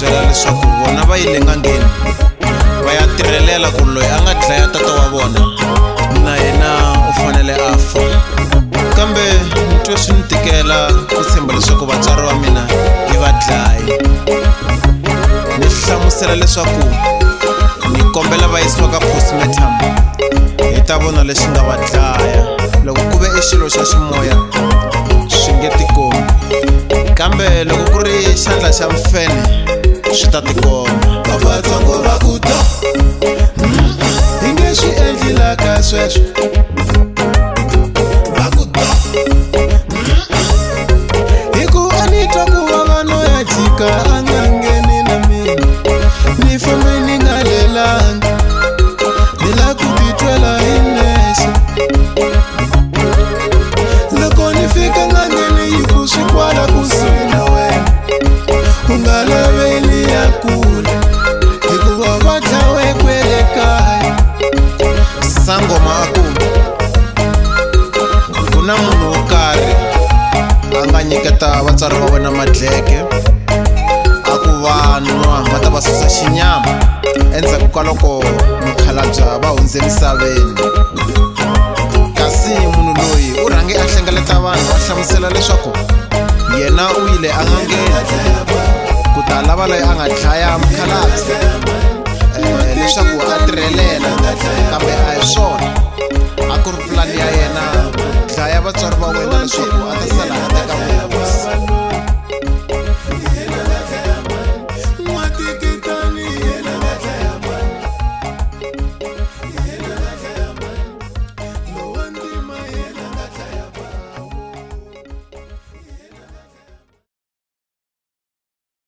byela leswaku vona va yile ngangeni va ya tirhelela ku loyi a nga dlaya tata wa vona na yena u fanele a fa. Kambe ntwe swi ni tikela ku tshemba leswaku vatswari va mina i vadlayi. Ni hlamusela leswaku ni kombela va yisiwa ka postmortem hi ta vona leswi nga va dlaya. Loko ku ve i xilo xa ximoya swi nge tikombi, kambe loko ku ri xandla xa mfene swi ta tikomba. Vatsongo va ku to hi nge swi endlilaka sweswo. Va ku to hi ku a ni twa ku vava no ya jika a nga ngheni na mina. Ni fambe ni nga lelanga ni la ku titwela hi nexe. Loko ni fika ngangeni yi ku swi kwala kusuhi na wena u nga laveli ya kule hikuva va dlawe kwele kaya. Sangoma a ku na munhu wo karhi a nga nyiketa vatswari va wena madleke a ku va nwa va ta va susa xinyama endzhaku ka loko mukhalabye va hundze emisaveni. Kasi munhu loyi u rhange a hlengeleta vanhu a hlamusela leswaku yena u yile a ngangeni ku ta lava loyi a nga dlaya mukhalabye leswaku a tirhelela, kambe a hi swona. A ku ri pulani ya yena dlaya vatswari va wena leswaku a ta sala